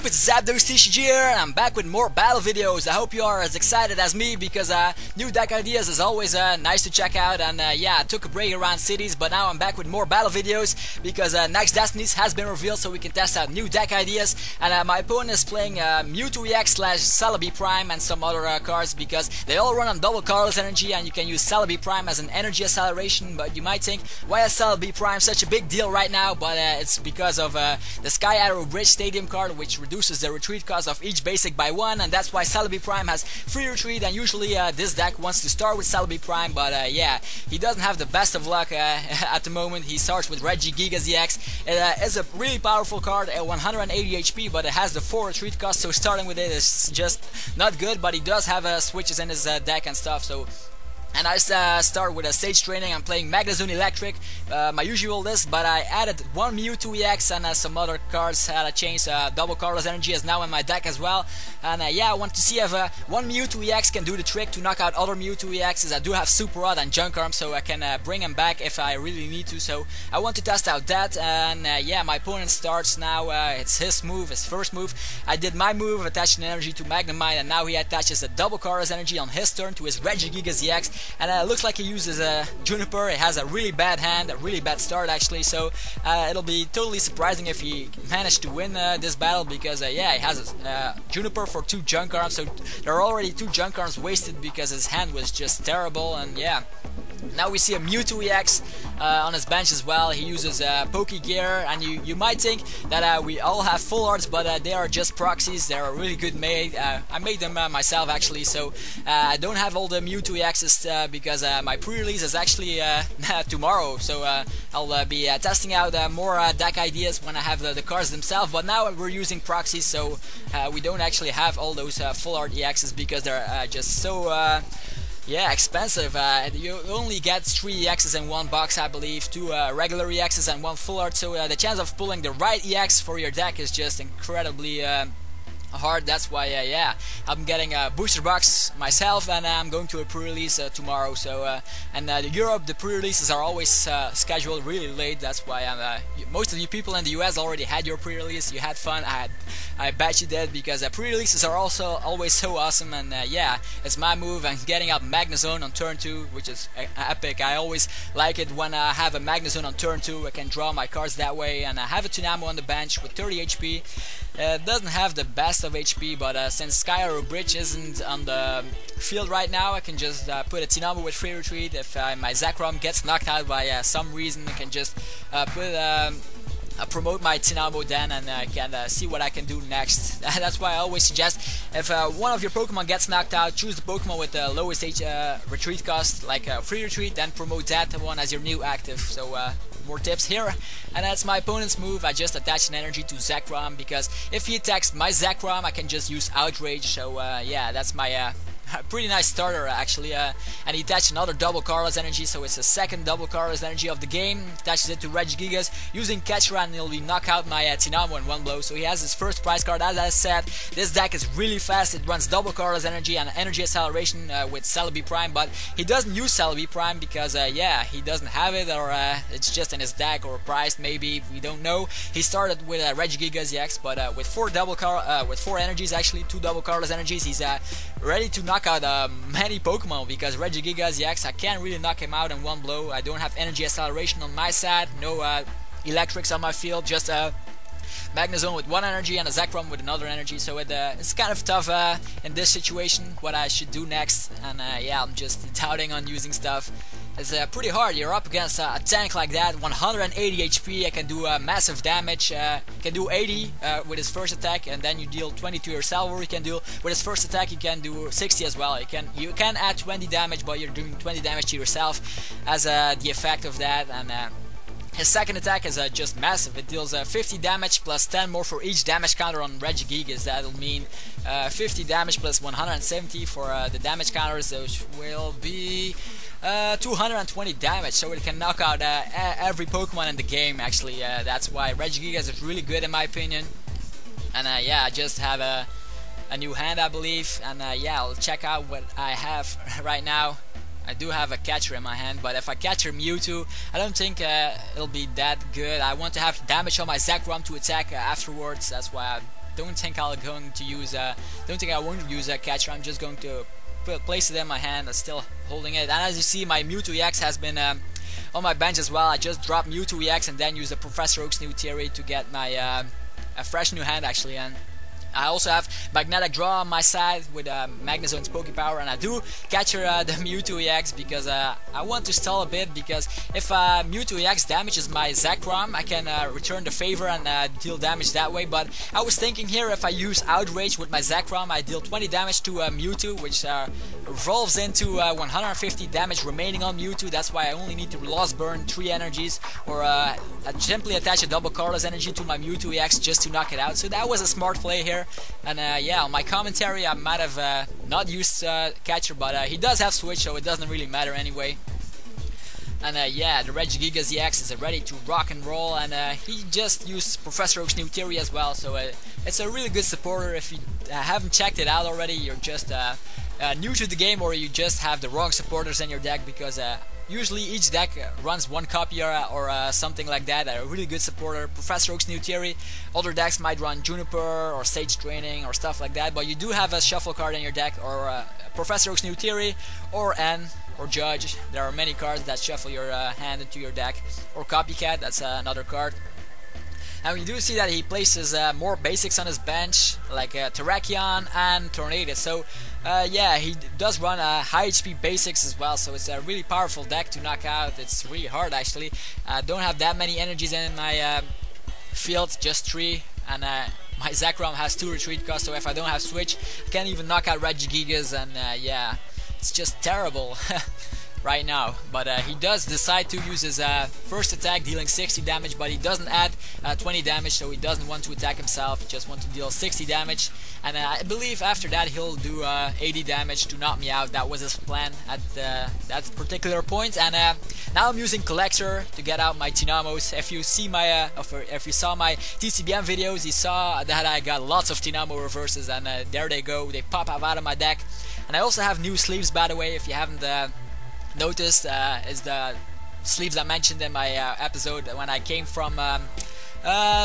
it's ZapdosTCG here, and I'm back with more battle videos. I hope you are as excited as me because new deck ideas is always nice to check out. And yeah, I took a break around cities, but now I'm back with more battle videos because Next Destinies has been revealed, so we can test out new deck ideas. And my opponent is playing Mewtwo EX / Celebi Prime and some other cards because they all run on double colorless energy, and you can use Celebi Prime as an energy acceleration. But you might think, why is Celebi Prime such a big deal right now? But it's because of the Sky Arrow Bridge Stadium card, which reduces the retreat cost of each basic by 1, and that's why Celebi Prime has free retreat. And usually this deck wants to start with Celebi Prime, but yeah, he doesn't have the best of luck at the moment. He starts with Regigigas EX. It is a really powerful card at 180 HP, but it has the 4 retreat cost, so starting with it is just not good. But he does have switches in his deck and stuff, so. And I start with a stage training. I'm playing Magnezone Eelektrik, my usual list, but I added one Mewtwo EX and some other cards had a change. Double colorless energy is now in my deck as well. And yeah, I want to see if one Mewtwo EX can do the trick to knock out other Mewtwo EXs. I do have Super Rod and Junk Arm, so I can bring him back if I really need to. So I want to test out that. And yeah, my opponent starts now. It's his move, his first move. I did my move, attaching energy to Magnezone, and now he attaches a double colorless energy on his turn to his Regigigas EX. And it looks like he uses a Juniper. It has a really bad hand, a really bad start actually, so it'll be totally surprising if he managed to win this battle, because yeah, he has a Juniper for 2 Junk Arms, so there are already 2 Junk Arms wasted because his hand was just terrible. And yeah, now we see a Mewtwo EX on his bench as well. He uses Poke Gear, and you might think that we all have full arts, but they are just proxies. They're really good made. I made them myself actually, so I don't have all the Mewtwo EXs because my pre-release is actually tomorrow. So I'll be testing out more deck ideas when I have the cards themselves. But now we're using proxies, so we don't actually have all those full art EXs because they're just so yeah, expensive. You only get 3 EXs in one box, I believe, 2 regular EXs and 1 full art, so the chance of pulling the right EX for your deck is just incredibly hard. That's why yeah, I'm getting a booster box myself, and I'm going to a pre-release tomorrow. So and Europe, the pre-releases are always scheduled really late. That's why most of you people in the US already had your pre-release. You had fun. I bet you did, because pre-releases are also always so awesome. And yeah, it's my move. I'm getting up Magnezone on turn 2, which is epic. I always like it when I have a Magnezone on turn 2. I can draw my cards that way, and I have a Thnx on the bench with 30 HP. It doesn't have the best of HP, but since Sky Arrow Bridge isn't on the field right now, I can just put a Thnx with free retreat. If my Zekrom gets knocked out by some reason, I can just promote my Thnx then, and can see what I can do next. That's why I always suggest, if one of your Pokemon gets knocked out, choose the Pokemon with the lowest retreat cost, like free retreat, then promote that one as your new active. So more tips here. And that's my opponent's move. I just attach an energy to Zekrom, because if he attacks my Zekrom, I can just use Outrage. So yeah, that's my pretty nice starter actually. And he attached another double colorless energy, so it's the second double colorless energy of the game. Attaches it to Regigigas using Catcher, and he'll be knock out my Thnx in one blow. So he has his first prize card. As I said, this deck is really fast. It runs double colorless energy and energy acceleration with Celebi Prime, but he doesn't use Celebi Prime because yeah, he doesn't have it, or it's just in his deck or priced maybe, we don't know. He started with Regigigas EX, but with 4 energies actually, 2 double colorless energies, he's ready to knock out many Pokemon, because Regigigas EX, I can't really knock him out in one blow. I don't have energy acceleration on my side, no Eelektриks on my field, just Magnezone with 1 energy and a Zekrom with another energy, so it's kind of tough in this situation what I should do next. And yeah, I'm just doubting on using stuff. It's pretty hard. You're up against a tank like that, 180 HP. I can do massive damage. Can do 80 with his first attack, and then you deal 20 to yourself. Or you can do with his first attack, you can do 60 as well. You can add 20 damage, but you're doing 20 damage to yourself as the effect of that. And his second attack is just massive. It deals 50 damage plus 10 more for each damage counter on Regigigas. That'll mean 50 damage plus 170 for the damage counters, which will be 220 damage, so it can knock out every Pokemon in the game actually. That's why Regigigas is really good in my opinion. And yeah, I just have a new hand, I believe, and yeah, I'll check out what I have right now. I do have a catcher in my hand, but if I catcher Mewtwo, I don't think it'll be that good. I want to have damage on my Zekrom to attack afterwards. That's why I don't think I won't use a catcher. I'm just going to place it in my hand. I'm still holding it, and as you see, my Mewtwo EX has been on my bench as well. I just dropped Mewtwo EX and then used the Professor Oak's new theory to get my a fresh new hand actually. And I also have Magnetic Draw on my side with Magnezone's Pokepower, and I do capture the Mewtwo EX because I want to stall a bit, because if Mewtwo EX damages my Zekrom, I can return the favor and deal damage that way. But I was thinking here, if I use Outrage with my Zekrom, I deal 20 damage to Mewtwo, which revolves into 150 damage remaining on Mewtwo. That's why I only need to Lost Burn 3 energies, or simply attach a double Carlos energy to my Mewtwo EX just to knock it out. So that was a smart play here. And yeah, on my commentary I might have not used catcher, but he does have switch, so it doesn't really matter anyway. And yeah, the Regigigas EX is ready to rock and roll, and he just used Professor Oak's new theory as well, so it's a really good supporter. If you haven't checked it out already, you're just new to the game, or you just have the wrong supporters in your deck, because usually each deck runs one copy or something like that, a really good supporter. Professor Oak's new theory. Other decks might run Juniper or Sage Training or stuff like that, but you do have a shuffle card in your deck, or Professor Oak's new theory, or N, or Judge. There are many cards that shuffle your hand into your deck, or Copycat, that's another card. And we do see that he places more basics on his bench, like Terrakion and Tornadus. So yeah, he does run high HP basics as well, so it's a really powerful deck to knock out. It's really hard actually. Don't have that many energies in my field, just 3, and my Zekrom has 2 retreat costs, so if I don't have switch, I can't even knock out Regigigas, and yeah, it's just terrible. Right now, but he does decide to use his first attack, dealing 60 damage, but he doesn't add 20 damage, so he doesn't want to attack himself. He just wants to deal 60 damage, and I believe after that he'll do 80 damage to knock me out. That was his plan at that particular point. And now I'm using Collector to get out my Tynamos. If you see my if you saw my TCBM videos, you saw that I got lots of Tynamo reverses, and there they go, they pop out of my deck. And I also have new sleeves, by the way, if you haven't noticed, is the sleeves I mentioned in my episode when I came from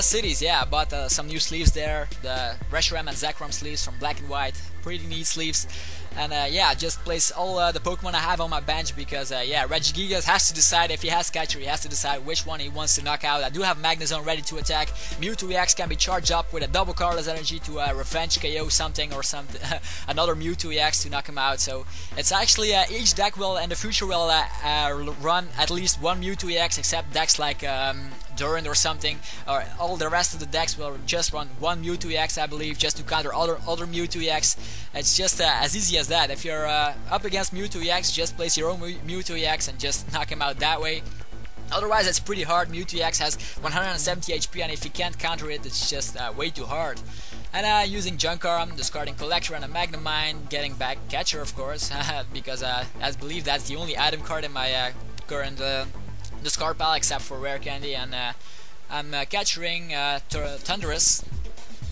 cities. Yeah, I bought some new sleeves there, the Reshiram and Zekrom sleeves from Black and White, pretty neat sleeves. And yeah, I just place all the Pokemon I have on my bench, because yeah, Regigigas has to decide, if he has catcher, he has to decide which one he wants to knock out. I do have Magnezone ready to attack. Mewtwo EX can be charged up with a double Carlos energy to revenge KO something, or something another Mewtwo EX to knock him out. So it's actually each deck will in the future will run at least one Mewtwo EX, except decks like Durant or something, or all the rest of the decks will just run one Mewtwo EX, I believe, just to counter other Mewtwo EX. It's just as easy as that. If you're up against Mewtwo EX, just place your own Mewtwo EX and just knock him out that way. Otherwise, it's pretty hard. Mewtwo EX has 170 HP, and if you can't counter it, it's just way too hard. And using Junkarm, discarding Collector and a Magnemine, getting back Catcher, of course, because I believe that's the only item card in my current discard pile, except for Rare Candy. And I'm capturing Thundurus.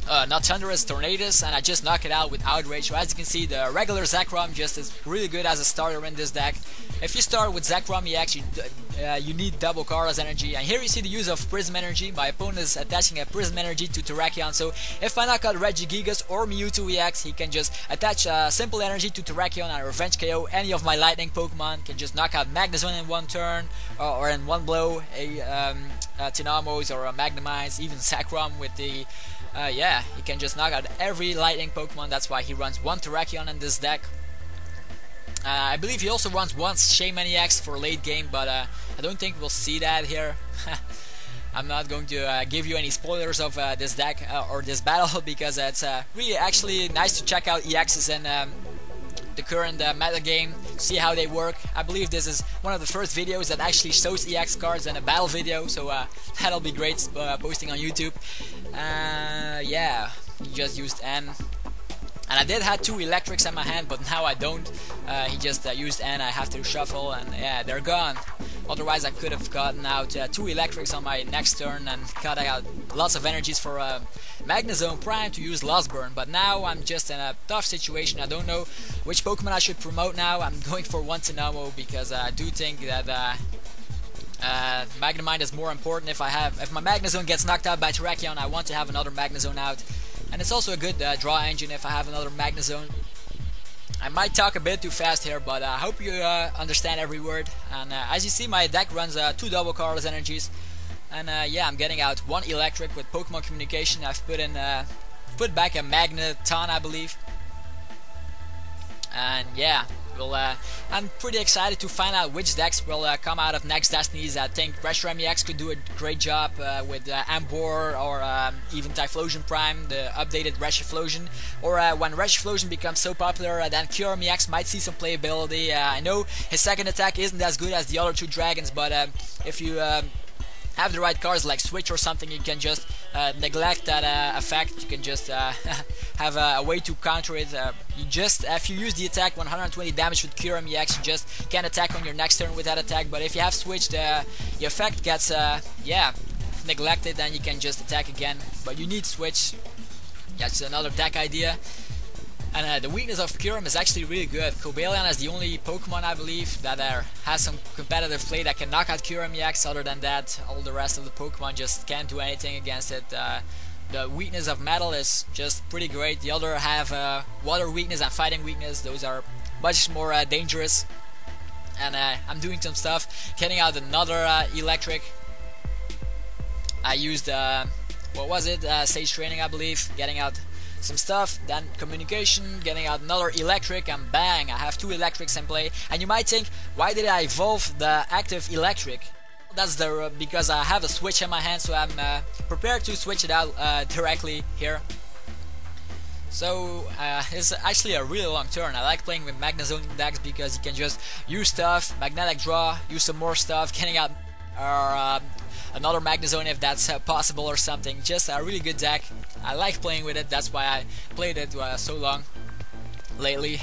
Not Thundurus, Tornadus, and I just knock it out with Outrage. So as you can see, the regular Zekrom just is really good as a starter in this deck. If you start with Zekrom EX, you need double Carlos energy, and here you see the use of Prism energy. My opponent is attaching a Prism energy to Terrakion, so if I knock out Regigigas or Mewtwo EX, he can just attach simple energy to Terrakion and revenge KO any of my lightning Pokemon. Can just knock out Magnezone in one turn, or in one blow, a Tynamos or a Magnemines, even Zekrom with the yeah, he can just knock out every lightning Pokemon. That's why he runs one Terrakion in this deck. I believe he also runs one Shaymin EX for late game, but I don't think we'll see that here. I'm not going to give you any spoilers of this deck or this battle, because it's really actually nice to check out EXs in the current metagame, see how they work. I believe this is one of the first videos that actually shows EX cards in a battle video, so that'll be great posting on YouTube. Yeah, he just used N. And I did have 2 Eelektriks in my hand, but now I don't. He just used N, I have to shuffle, and yeah, they're gone. Otherwise I could have gotten out 2 Eelektriks on my next turn and cut out lots of energies for Magnezone Prime to use Lost Burn. But now I'm just in a tough situation. I don't know which Pokemon I should promote now. I'm going for one Tynamo, because I do think that Magnemine is more important. If my Magnezone gets knocked out by Terrakion, I want to have another Magnezone out. and it's also a good draw engine if I have another Magnezone. I might talk a bit too fast here, but I hope you understand every word. And as you see, my deck runs 2 double colorless energies, and yeah, I'm getting out 1 Eelektrik with Pokemon Communication. I've put back a Magnezone, I believe, and yeah. I'm pretty excited to find out which decks will come out of Next Destinies. I think Reshiram EX could do a great job with Ambor or even Typhlosion Prime, the updated Reshiram. Or when Reshiram becomes so popular, then Kyurem EX might see some playability. I know his second attack isn't as good as the other 2 dragons, but if you have the right cards like Switch or something, you can just neglect that effect. You can just have a way to counter it. If you use the attack 120 damage with Kyurem EX, you just can't attack on your next turn with that attack. But if you have Switch, the effect gets yeah, neglected, and you can just attack again. But you need Switch. That's another deck idea. And the weakness of Kyurem is actually really good. Cobalion is the only Pokemon, I believe, that has some competitive play that can knock out Kyurem EX. Other than that, all the rest of the Pokemon just can't do anything against it. The weakness of Metal is just pretty great. The other have Water weakness and Fighting weakness. Those are much more dangerous. And I'm doing some stuff, getting out another Eelektrik. I used, what was it? Stage Training, I believe, getting out some stuff, then Communication, getting out another Eelektrik, and bang, I have 2 Eelektriks in play. And you might think, why did I evolve the active Eelektrik? That's because I have a Switch in my hand, so I'm prepared to switch it out directly here. So it's actually a really long turn. I like playing with Magnezone decks because you can just use stuff, Magnetic Draw, use some more stuff, getting out another Magnezone if that's possible or something. Just a really good deck. I like playing with it, that's why I played it so long lately.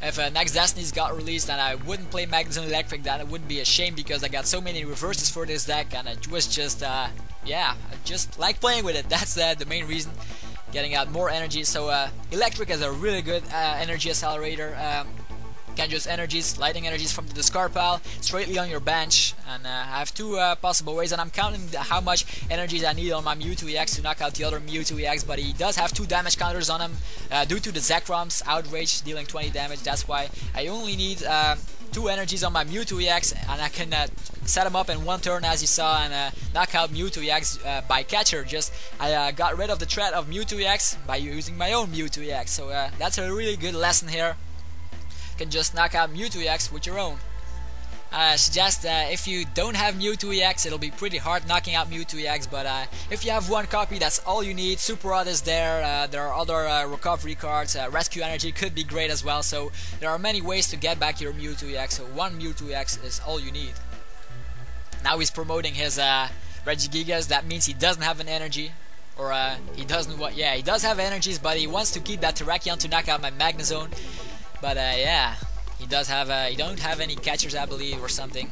If Next Destinies got released and I wouldn't play Magnezone Eelektrik, then it wouldn't be a shame because I got so many reverses for this deck, and it was just, yeah, I just like playing with it. That's the main reason. Getting out more energy. So Eelektrik is a really good energy accelerator. Can use energies, lightning energies from the discard pile straightly on your bench, and I have 2 possible ways, and I'm counting how much energies I need on my Mewtwo EX to knock out the other Mewtwo EX, but he does have 2 damage counters on him due to the Zekrom's Outrage dealing 20 damage. That's why I only need 2 energies on my Mewtwo EX, and I can set him up in 1 turn, as you saw, and knock out Mewtwo EX by catcher. I got rid of the threat of Mewtwo EX by using my own Mewtwo EX, so that's a really good lesson here. Can just knock out Mewtwo EX with your own. I suggest if you don't have Mewtwo EX, it'll be pretty hard knocking out Mewtwo EX, but if you have 1 copy, that's all you need. Super Rod is there, there are other recovery cards, Rescue Energy could be great as well, so there are many ways to get back your Mewtwo EX, so 1 Mewtwo EX is all you need. Now he's promoting his Regigigas, that means he doesn't have an energy. Or he doesn't, yeah, he does have energies, but he wants to keep that Terrakion to knock out my Magnezone. But yeah, he does have he don't have any catchers, I believe, or something.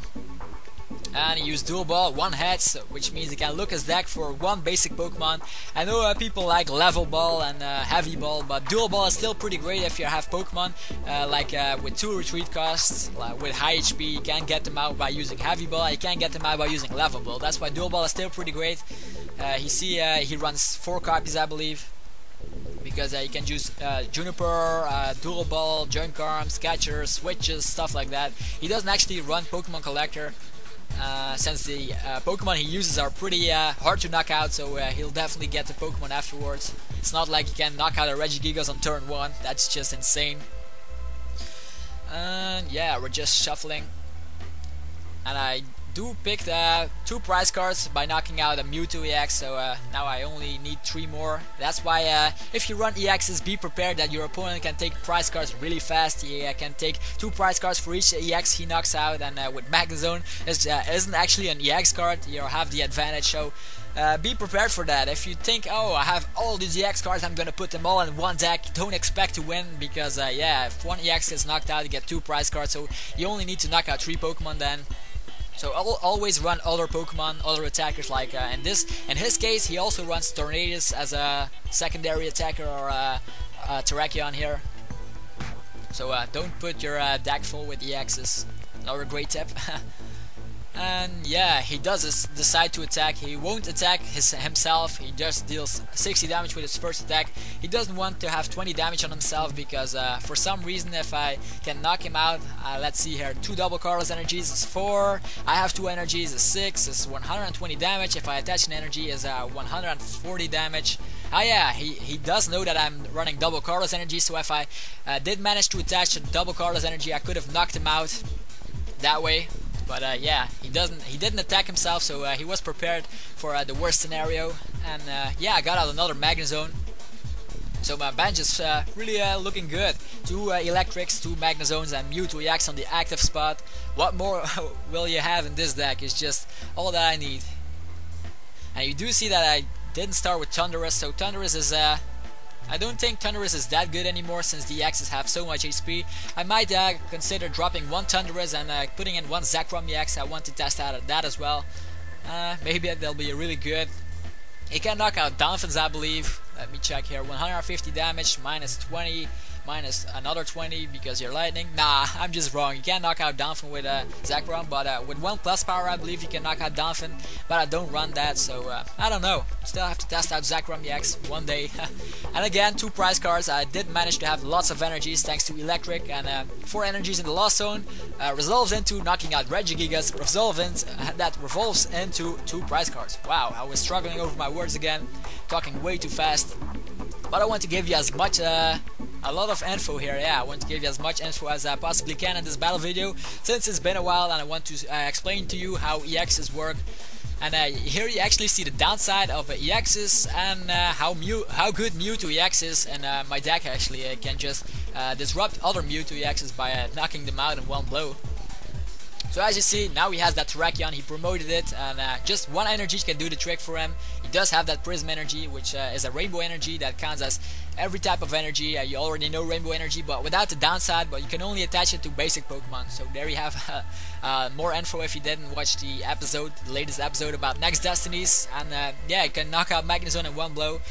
And he used Dual Ball, 1 heads, which means he can look his deck for 1 basic Pokemon. I know people like Level Ball and Heavy Ball, but Dual Ball is still pretty great if you have Pokemon with 2 retreat costs, with high HP. You can't get them out by using Heavy Ball, you can't get them out by using Level Ball. That's why Dual Ball is still pretty great. He runs 4 copies, I believe, because you can use Juniper, Dual Ball, Junk Arms, Catcher, Switches, stuff like that. He doesn't actually run Pokemon Collector, since the Pokemon he uses are pretty hard to knock out, so he'll definitely get the Pokemon afterwards. It's not like you can knock out a Regigigas on turn 1, that's just insane. And yeah, we're just shuffling. And I do pick 2 prize cards by knocking out a Mewtwo EX, so now I only need 3 more. That's why if you run EXs, be prepared that your opponent can take prize cards really fast. He can take 2 prize cards for each EX he knocks out, and with Magnezone isn't actually an EX card, you have the advantage, so be prepared for that. If you think, oh, I have all these EX cards, I'm gonna put them all in 1 deck, don't expect to win, because yeah, if 1 EX gets knocked out, you get 2 prize cards, so you only need to knock out 3 Pokemon then. So always run other Pokemon, other attackers, like in his case he also runs Tornadus as a secondary attacker, or Terrakion here. So don't put your deck full with EXs, another great tip. And yeah, he does decide to attack. He won't attack himself. He just deals 60 damage with his first attack. He doesn't want to have 20 damage on himself because for some reason if I can knock him out, let's see here, 2 double Carlos energies is 4. I have 2 energies is 6. Is 120 damage. If I attach an energy is 140 damage. Oh yeah, he does know that I'm running double Carlos energy, so if I did manage to attach a double Carlos energy, I could have knocked him out that way. But yeah, he didn't attack himself, so he was prepared for the worst scenario. And yeah, I got out another Magnezone. So my bench is really looking good. 2 Eelektриks, 2 Magnezones, and Mewtwo EX on the active spot. What more will you have in this deck? It's just all that I need. And you do see that I didn't start with Thundurus, so Thundurus is I don't think Thundurus is that good anymore since the EXs have so much HP. I might consider dropping 1 Thundurus and putting in 1 Zekrom EX. I want to test out that as well. Maybe they'll be really good. He can knock out Dolphins, I believe. Let me check here. 150 damage, minus 20, minus another 20 because you're lightning. Nah, I'm just wrong. You can't knock out Dolphin with Zekrom, but with 1 plus power I believe you can knock out Dolphin, but I don't run that, so I don't know. Still have to test out Zekrom EX one day. And again, 2 prize cards. I did manage to have lots of energies thanks to Eelektrik, and 4 energies in the Lost Zone resolves into knocking out Regigigas, that revolves into 2 prize cards. Wow, I was struggling over my words again, talking way too fast. But I want to give you as much a lot of info here. Yeah, I want to give you as much info as I possibly can in this battle video, since it's been a while, and I want to explain to you how EXs work. And here you actually see the downside of EXs and how good Mewtwo EX is. And my deck actually can just disrupt other Mewtwo EXs by knocking them out in one blow. So as you see, now he has that Terrakion, he promoted it, and just 1 energy can do the trick for him. He does have that Prism energy, which is a Rainbow energy that counts as every type of energy. You already know Rainbow energy, but without the downside, but you can only attach it to basic Pokemon. So there you have more info if you didn't watch the episode, the latest episode about Next Destinies. And yeah, you can knock out Magnezone in 1 blow.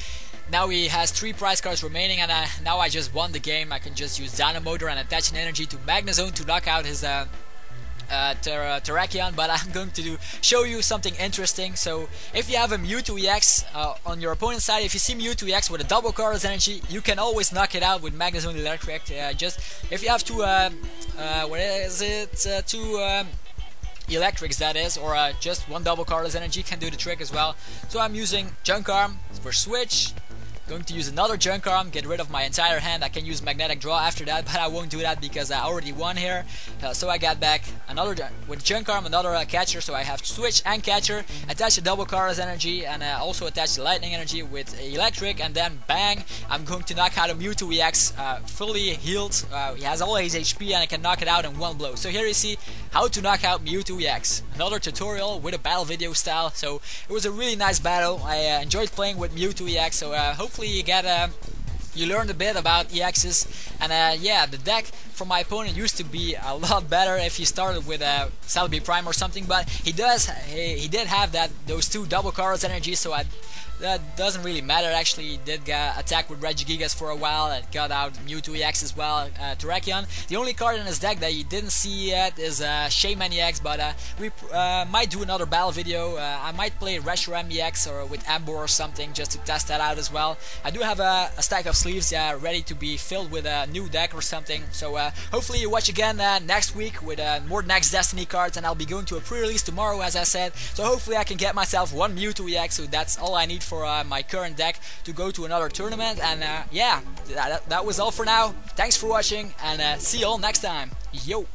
Now he has 3 prize cards remaining, and now I just won the game. I can just use Dynamotor and attach an energy to Magnezone to knock out his Terrakion, but I'm going to show you something interesting. So if you have a Mewtwo EX on your opponent's side, if you see Mewtwo EX with a double Carlos energy, you can always knock it out with Magnezone Eelektrik. Just if you have 2 what is it, 2 Eelektриks, that is, or just 1 double Carlos energy can do the trick as well. So I'm using Junk Arm for switch. Going to use another Junk Arm, get rid of my entire hand. I can use Magnetic Draw after that, but I won't do that because I already won here. So I got back another with Junk Arm, another catcher. So I have switch and catcher, attach a double Carlos energy, and also attach the lightning energy with Eelektrik, and then bang, I'm going to knock out a Mewtwo EX, fully healed. He has all his HP, and I can knock it out in 1 blow. So here you see how to knock out Mewtwo EX. Another tutorial with a battle video style. So it was a really nice battle. I enjoyed playing with Mewtwo EX. So hopefully you learned a bit about EXs. And yeah, the deck from my opponent used to be a lot better if he started with Celebi Prime or something, but he did have those 2 double Carlos energies, so that doesn't really matter. Actually, he did attack with Regigigas for a while and got out Mewtwo EX as well, Terrakion. The only card in his deck that you didn't see yet is Shaman EX, but we might do another battle video. I might play Reshiram EX or with Ambor or something just to test that out as well. I do have a stack of sleeves ready to be filled with a new deck or something. So hopefully you watch again next week with more Next Destiny cards, and I'll be going to a pre-release tomorrow, as I said. So hopefully I can get myself 1 Mewtwo EX, so that's all I need for my current deck to go to another tournament. And yeah, that was all for now. Thanks for watching, and see you all next time. Yo!